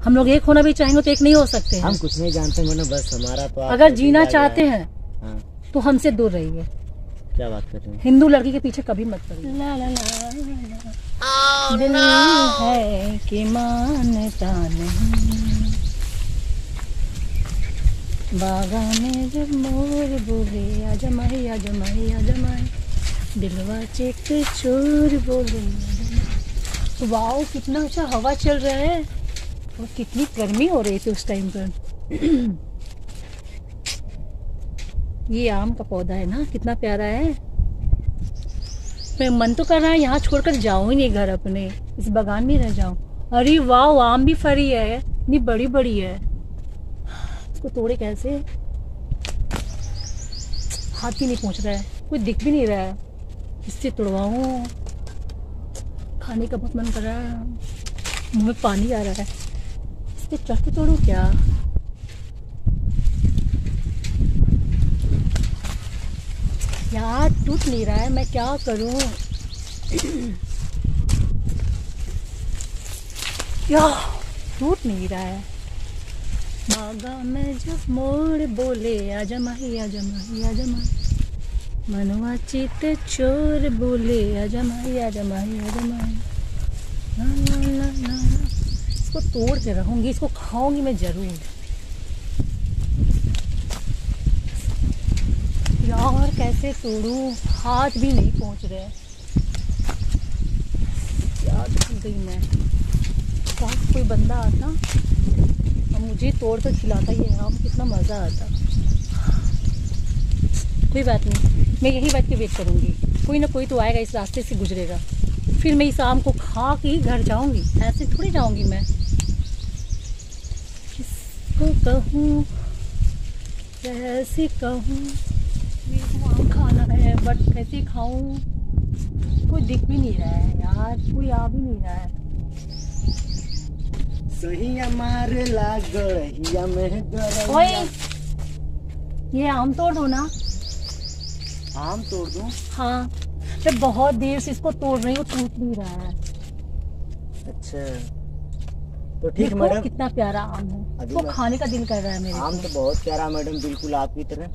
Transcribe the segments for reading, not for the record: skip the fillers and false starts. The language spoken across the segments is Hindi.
हम लोग एक होना भी चाहेंगे तो एक नहीं हो सकते हैं। हम कुछ नहीं जानते मैडम, बस हमारा तो अगर जीना चाहते हैं हाँ। तो हमसे दूर रहिए। क्या बात कर रहे हैं? हिंदू लड़की के पीछे कभी मत पड़िए। ला ला ला दिल है कि मानता नहीं, बागा में जब मोर बोले आजा माही आजा माही आजा माही, दिलवा चेक चोर बोले। वाओ कितना अच्छा हवा चल रहा है और कितनी गर्मी हो रही थी उस टाइम पर। ये आम का पौधा है ना, कितना प्यारा है। मैं मन तो कर रहा है यहाँ छोड़कर जाऊं ही नहीं घर अपने, इस बागान में रह जाऊं। अरे वाह आम भी फरी है, इतनी बड़ी बड़ी है। इसको तोड़े कैसे, हाथ ही नहीं पहुंच रहा है, कोई दिख भी नहीं रहा है। इससे तोड़वाऊं, खाने का बहुत मन कर रहा है, मुंह में पानी आ रहा है। इससे चढ़ के तोड़ूं क्या? यार टूट नहीं रहा है, मैं क्या करूं? यार टूट नहीं रहा है। बागा में जब मोर बोले आजा माही आजा माही आजा माही, मनवा चित चोर बोले आजा माही आजा माही आजा माही। ना ना ना ना, इसको तोड़ के रहूंगी, इसको खाऊंगी मैं जरूर। यार कैसे तोड़ूं, हाथ भी नहीं पहुंच रहे। यार थक गई मैं। काश कोई बंदा आता और मुझे तोड़ कर खिलाता, ये आम कितना मज़ा आता। कोई बात नहीं, मैं यही बैठ के वेट करूंगी, कोई ना कोई तो आएगा, इस रास्ते से गुजरेगा, फिर मैं इस आम को खा के ही घर जाऊंगी। ऐसे थोड़ी जाऊंगी मैं। किसको कहूँ कैसे कहूँ, मेरे को आम खाना है बट कैसे खाऊं? कोई दिख भी नहीं रहा है यार, कोई आ भी नहीं रहा है। सही मारे लागड़िया में गरैया। ओए ये आम तोड़ दो ना। आम तोड़ दूं? हाँ, मैं बहुत देर से इसको तोड़ रही हूँ, टूट नहीं रहा है। अच्छा तो ठीक देखो मैडम, कितना प्यारा आम है, इसको खाने का दिल कर रहा है मेरे आम को। तो बहुत प्यारा मैडम, बिल्कुल आपकी तरह।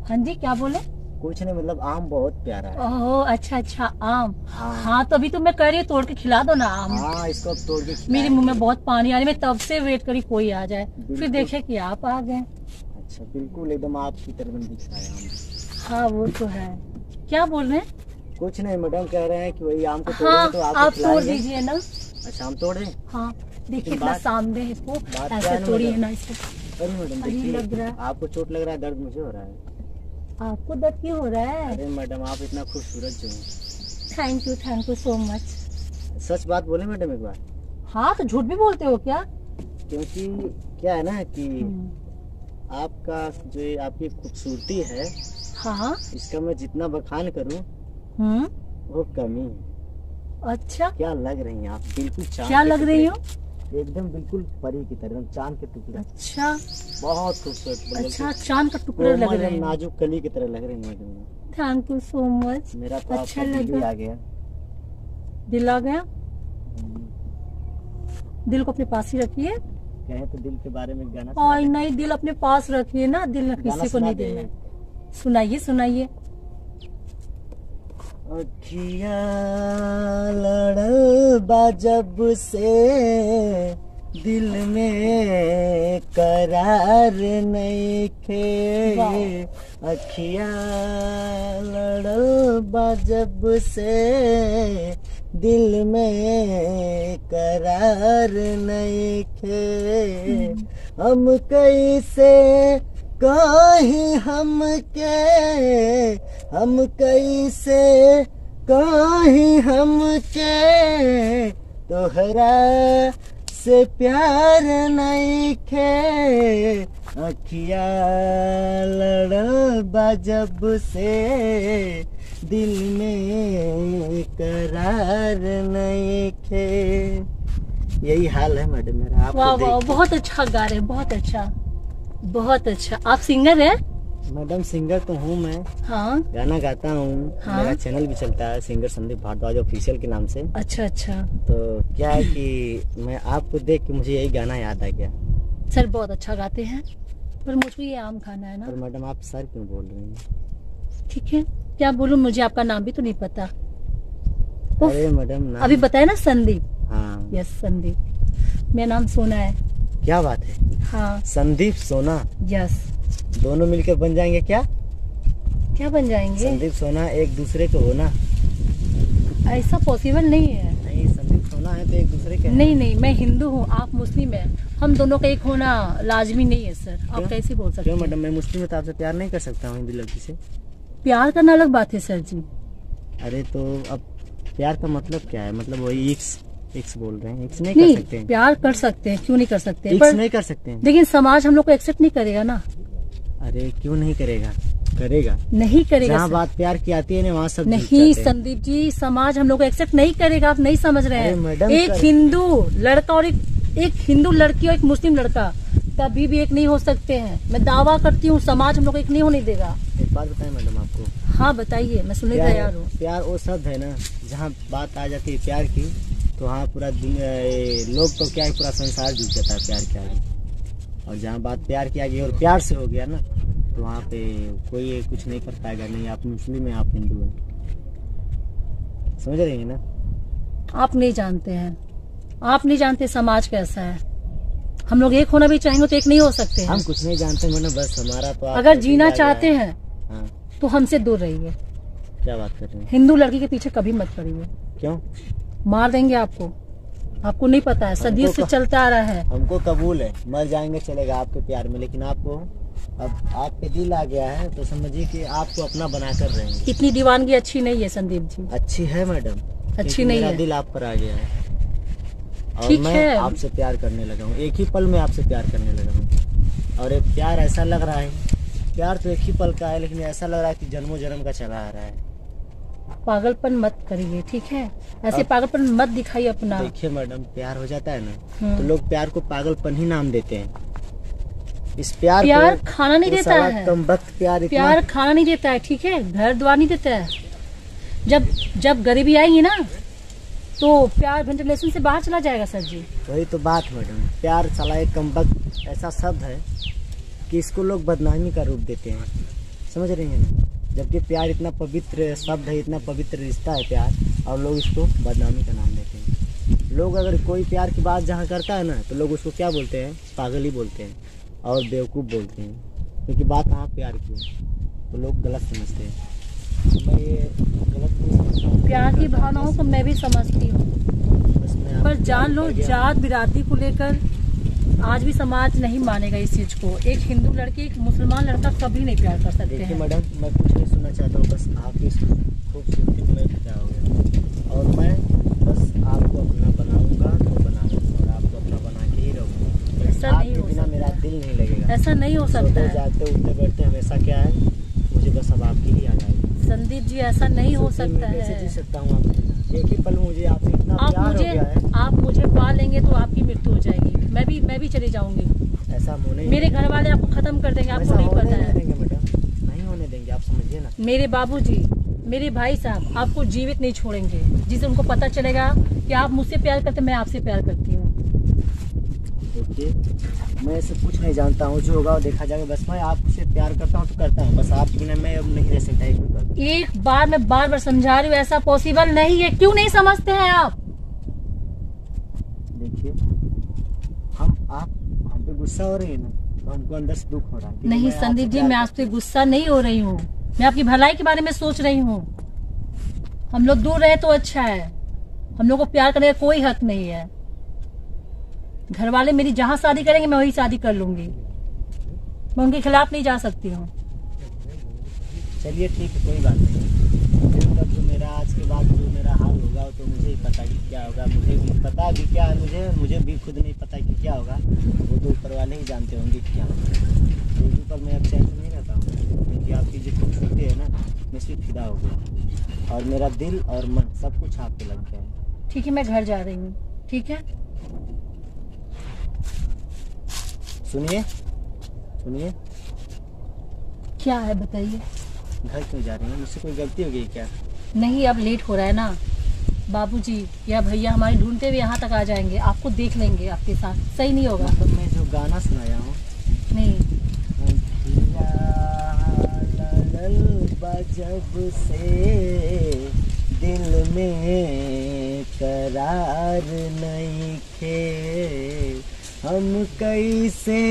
हाँ जी क्या बोले? कुछ नहीं, मतलब आम बहुत प्यारा है। ओह अच्छा अच्छा आम। हाँ। हाँ तो अभी तो मैं कह रही हूँ तोड़ के खिला दो ना आम। हाँ इसको अब तोड़ के मेरे मुंह में बहुत पानी आ रही है, मैं तब से वेट करी कोई आ जाए, फिर देखे कि आप आ गए। अच्छा बिल्कुल एकदम आपकी तरह दिख रहा है आम। हाँ वो तो है। क्या बोल रहे हैं? कुछ नहीं मैडम, कह रहे हैं कि वही आम को हाँ तोड़ेंगे तो आपको आप तोड़ खिलाएंगे। दीजिए ना। अच्छा हम तोड़ दें? हाँ देखिए बात- इतना सामने है, इसको बात क्या ऐसे है ना तोड़िए मैडम? ना इसको। अरे मैडम अरे लग देखिए, रहा है। आपको चोट लग रहा है, दर्द मुझे हो रहा है। आपको दर्द क्यों हो रहा है? अरे मैडम आप इतना खूबसूरत जो हैं। Thank you so much. सच बात बोले मैडम एक बार? हाँ तो झूठ भी बोलते हो क्या? क्योंकि क्या है ना कि आपका जो ये आपकी खूबसूरती है, हाँ इसका मैं जितना बखान करूं वो कमी है। अच्छा क्या लग रही हैं आप, बिल्कुल चांद क्या के लग रही हो? टुकड़े, एकदम बिल्कुल परी की तरह, एकदम चांद के टुकड़े। अच्छा बहुत खूबसूरत, मतलब अच्छा चांद का टुकड़े लग रहे हैं। नाजुक कली की तरह लग रही है madam. Thank you so much. मेरा तो अच्छा आपका दिल ही लगा। आ गया। दिल आ गया? दिल को अपने पास ही रखिए। कहे तो दिल के बारे में गाना और नहीं, दिल अपने पास रखिए ना, दिल किसी को नहीं देना। सुनाइए सुनाइए। अखिया लड़ल बा जब से दिल में करार नहीं खे। अखिया लड़ल बा जब से दिल में करार नहीं खे। हम कैसे कहीं हम कैसे कहीं हम के तोहरा से प्यार नहीं खे। अखिया लड़ल बा जब से दिल में करार नहीं खे। यही हाल है मैडम मेरा। वाह वाह बहुत अच्छा गा रहे हैं, बहुत अच्छा बहुत अच्छा। आप सिंगर हैं? मैडम सिंगर तो हूँ मैं, हाँ गाना गाता हूँ। हाँ। मेरा चैनल भी चलता है सिंगर संदीप भारद्वाज ऑफिशियल के नाम से। अच्छा अच्छा। तो क्या है कि मैं आपको देख के मुझे यही गाना याद आ गया। सर बहुत अच्छा गाते हैं, पर मुझको ये आम खाना है ना। पर मैडम आप सर क्यों बोल रही हैं? ठीक है, क्या बोलूं, मुझे आपका नाम भी तो नहीं पता। उफ, अरे मैडम नाम अभी बताया ना संदीप। हाँ। यस संदीप, मेरा नाम सोना है। क्या बात है, हाँ संदीप सोना, यस। दोनों मिलकर बन जाएंगे क्या? क्या बन जाएंगे? संदीप सोना एक दूसरे को होना। ऐसा पॉसिबल नहीं है। नहीं, संदीप सोना है तो एक दूसरे के हैं। नहीं नहीं, मैं हिंदू हूँ, आप मुस्लिम है, हम दोनों का एक होना लाजमी नहीं है सर। आप क्यों? कैसे बोल सकते क्यों हैं? मैडम, मैं मुस्लिम हूं तो आपसे प्यार नहीं कर सकता हूँ हिंदी लड़की से? प्यार करना अलग बात है सर जी। अरे तो अब प्यार का मतलब क्या है? मतलब वही एक्स बोल रहे हैं, एक्स नहीं कर सकते हैं? प्यार कर सकते हैं, क्यों नहीं कर सकते? एक्स नहीं कर सकते हैं? लेकिन समाज हम लोग को एक्सेप्ट नहीं करेगा ना। अरे क्यों नहीं करेगा? करेगा, नहीं करेगा जहाँ सर। बात प्यार की आती है ना वहाँ सब नहीं झुक जाते हैं। संदीप जी, समाज हम लोग को एक्सेप्ट नहीं करेगा, आप नहीं समझ रहे अरे हैं। मैडम, एक हिंदू लड़का और एक हिंदू लड़की और एक मुस्लिम लड़का कभी भी एक नहीं हो सकते हैं। मैं दावा करती हूँ, समाज हम लोग को एक नहीं होने देगा। एक बात बताएं मैडम आपको। हाँ बताइए, मैं सुनने को तैयार हूँ। प्यार वो शब्द है ना, जहाँ बात आ जाती है प्यार की तो वहाँ पूरा लोग तो क्या है, पूरा संसार जुट जाता है प्यार के आगे। और जहाँ बात प्यार की आ गई और प्यार से हो गया ना, तो वहाँ पे कोई कुछ नहीं कर पाएगा। नहीं आप मुस्लिम हैं, आप हिंदू हैं, समझ रही हैं ना? आप नहीं जानते हैं, आप नहीं जानते समाज कैसा है। हम लोग एक होना भी चाहेंगे तो एक नहीं हो सकते हैं। हम कुछ नहीं जानते मैडम, बस हमारा तो अगर जीना चाहते हैं हाँ। तो हमसे दूर रहिए। क्या बात कर रहे हैं? हिंदू लड़की के पीछे कभी मत पड़िए, क्यों? मार देंगे आपको। आपको नहीं पता है, सदियों से चलता आ रहा है। हमको कबूल है, मर जाएंगे चलेगा आपके प्यार में, लेकिन आपको अब आपके दिल आ गया है तो समझिए कि आपको अपना बना कर रहेंगे। इतनी दीवानगी अच्छी नहीं है संदीप जी। अच्छी है मैडम, अच्छी नहीं मेरा है। दिल आप पर आ गया है और ठीक मैं है। आपसे प्यार करने लगा हूँ। एक ही पल में आपसे प्यार करने लगा हूँ। और एक प्यार ऐसा लग रहा है, प्यार तो एक ही पल का है, लेकिन ऐसा लग रहा है कि जन्मों जन्म का चला आ रहा है। पागलपन मत करिए, ठीक है? ऐसे पागलपन मत दिखाइए अपना। देखिए मैडम, प्यार हो जाता है ना हम्म। तो लोग प्यार को पागलपन ही नाम देते हैं। इस प्यार को खाना नहीं देता है। कम वक्त प्यार खाना नहीं देता है, ठीक है? घर द्वार नहीं देता है। जब गरीबी आएगी ना तो प्यार वेंटिलेशन से बाहर चला जाएगा सर जी। वही तो बात मैडम, प्यार साला एक कम वक्त ऐसा शब्द है कि इसको लोग बदनामी का रूप देते हैं, समझ रही हैं ना? जबकि प्यार इतना पवित्र शब्द है, इतना पवित्र रिश्ता है प्यार, और लोग इसको बदनामी का नाम देते हैं। लोग अगर कोई प्यार की बात जहाँ करता है ना तो लोग उसको क्या बोलते हैं? पागल ही बोलते हैं और बेवकूफ़ बोलते हैं, क्योंकि बात वहाँ प्यार की है तो लोग गलत समझते हैं। मैं ये गलत नहीं समझता हूँ। प्यार की भावनाओं को मैं भी समझती हूँ, पर जान लो जात बिरादरी को लेकर आज भी समाज नहीं मानेगा इस चीज को। एक हिंदू लड़की एक मुसलमान लड़का कभी नहीं प्यार कर सकते देखिए हैं। मैडम, मैं कुछ नहीं सुनना चाहता हूँ, बस आपकी खूबसूरती में क्या हो गया। और मैं बस आपको अपना बनाऊंगा तो बनाऊंगा और आपको अपना बना के ही रहूँगा। ऐसा नहीं हो बिना मेरा दिल नहीं लगेगा। ऐसा नहीं हो सकता है जागते उठते बैठते हमेशा क्या है, मुझे बस अब आपकी ही याद आएगी। संदीप जी, ऐसा नहीं हो सकता कैसे जी है। सकता हूँ? एक ही पल मुझे आपसे इतना प्यार हो गया है। आप मुझे पा लेंगे तो आपकी मृत्यु हो जाएगी। मैं भी चली जाऊंगी। ऐसा होने मेरे घर वाले आपको खत्म कर देंगे, आपको नहीं पता है। देंगे मैडम, नहीं होने देंगे, आप समझिए ना। मेरे बाबूजी, मेरे भाई साहब आपको जीवित नहीं छोड़ेंगे। जिससे उनको पता चलेगा कि आप मुझसे प्यार करते, मैं आपसे प्यार करती हूँ। देखिए, मैं ऐसे कुछ नहीं जानता हूँ, जो होगा वो देखा जाएगा। बस मैं आपसे प्यार करता हूँ तो करता हूँ, बस आपके बिना मैं अब नहीं रह सकता। एक बार मैं बार समझा रही हूँ, ऐसा पॉसिबल नहीं है। क्यों नहीं समझते हैं आप? देखिए, हम पे गुस्सा हो रही है ना, तो हमको अंदर से दुख हो रहा है। नहीं संदीप जी, मैं आपसे गुस्सा नहीं हो रही हूँ, मैं आपकी भलाई के बारे में सोच रही हूँ। हम लोग दूर रहे तो अच्छा है, हम लोग को प्यार करने का कोई हक नहीं है। घर वाले मेरी जहाँ शादी करेंगे मैं वही शादी कर लूंगी, मैं उनके खिलाफ नहीं जा सकती हूँ। चलिए ठीक है, कोई बात नहीं। तब जो मेरा आज के बाद जो मेरा हाल होगा तो मुझे ही पता कि क्या होगा। मुझे भी पता भी क्या है, मुझे भी खुद नहीं पता कि क्या होगा। वो तो ऊपर वाले ही जानते होंगे क्या होगा। लेकिन पर मैं अब चैन से नहीं रहता हूँ, क्योंकि आपकी जो खूबसूरती है ना, मैं सिर्फ फिदा हो गया और मेरा दिल और मन सब कुछ आप पे लग गया है। ठीक है, मैं घर जा रही हूँ, ठीक है? सुनिए सुनिए, क्या है बताइए। घर क्यों जा रही हैं? मुझसे कोई गलती हो गई क्या? नहीं, अब लेट हो रहा है ना। बाबूजी या भैया हमारे ढूंढते हुए यहाँ तक आ जाएंगे, आपको देख लेंगे आपके साथ, सही नहीं होगा। मतलब मैं जो गाना सुनाया हूँ, नहीं, जब से दिल में करार नहीं खे, हम कैसे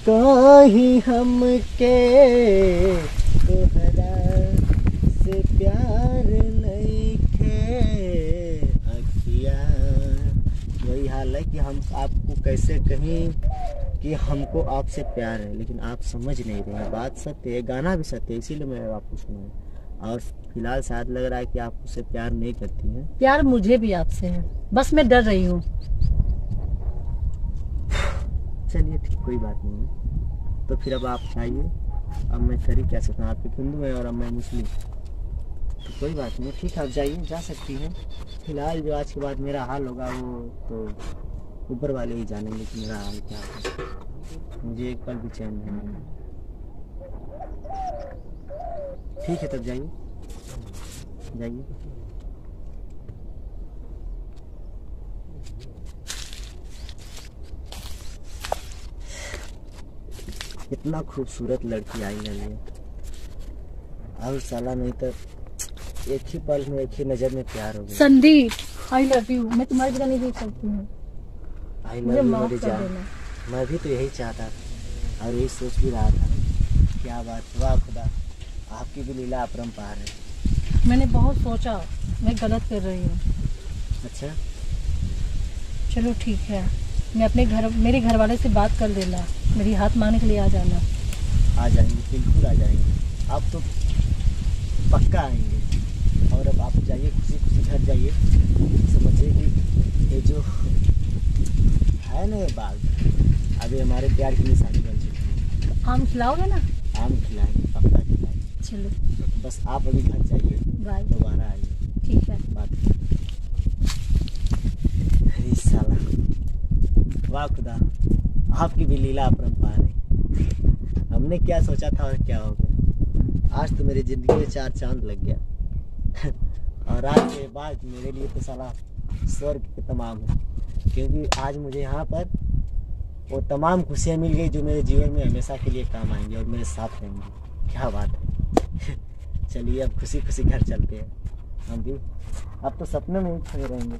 कहीं हम के तोहरा से प्यार नहीं खे अखिया। वही हाल है कि हम आपको कैसे कहीं कि हमको आपसे प्यार है, लेकिन आप समझ नहीं रहे हैं। बात सत्य है, गाना भी सत्य है, इसीलिए मैं आपको सुनाया। और फिलहाल शायद लग रहा है कि आप उससे प्यार नहीं करती हैं। प्यार मुझे भी आपसे है, बस मैं डर रही हूँ। चलिए ठीक, कोई बात नहीं है। तो फिर अब आप चाहिए, अब मैं कर ही क्या सकता हूँ। आप हिंदू हैं और अब मैं मुस्लिम, तो कोई बात नहीं, ठीक है, आप जाइए, जा सकती हैं। फिलहाल जो आज के बाद मेरा हाल होगा वो तो ऊपर वाले ही जानेंगे कि मेरा हाल क्या है। मुझे एक पल भी चैन नहीं है। ठीक है, तब जाइए, जाइए। कितना खूबसूरत लड़की आई है, और साला नहीं तो एक ही पल में, एक ही नजर में प्यार हो गया। Sandeep, I love you. मैं तुम्हारी बिना नहीं देख सकती हूँ। आई मुझे लव यू माफ मेरी कर जान। देना। मैं भी तो यही चाहता था और यही सोच भी रहा था। क्या बात, वाह खुदा, आपकी भी लीला अपरंपार है। मैंने बहुत सोचा, मैं गलत कर रही हूँ। अच्छा, चलो ठीक है, मैं अपने मेरे घर वाले से बात कर लेना, मेरी हाथ मांगने के लिए आ जाना। आ जाएंगे, बिल्कुल आ जाएंगे। आप तो पक्का आएंगे। और अब आप जाइए, खुशी खुशी घर जाइए। समझिए कि ये जो है ना, ये बाग अभी हमारे प्यार की निशानी बन चुकी है। आम खिलाओगे ना? आम खिलाएंगे, पक्का खिलाएंगे। चलो बस आप अभी घर जाइए, बाय। दोबारा आइए, ठीक है। बात। अरे साला, वाह खुदा, आपकी भी लीला अपरंपार है। हमने क्या सोचा था और क्या हो गया। आज तो मेरी ज़िंदगी में 4 चांद लग गया। और आज के बाद मेरे लिए तो साला स्वर्ग के तमाम है, क्योंकि आज मुझे यहाँ पर वो तमाम खुशियाँ मिल गई जो मेरे जीवन में हमेशा के लिए काम आएंगी और मेरे साथ रहेंगी। क्या बात है। चलिए अब खुशी खुशी घर चलते हैं हम भी। अब तो सपने में ही खड़े रहेंगे।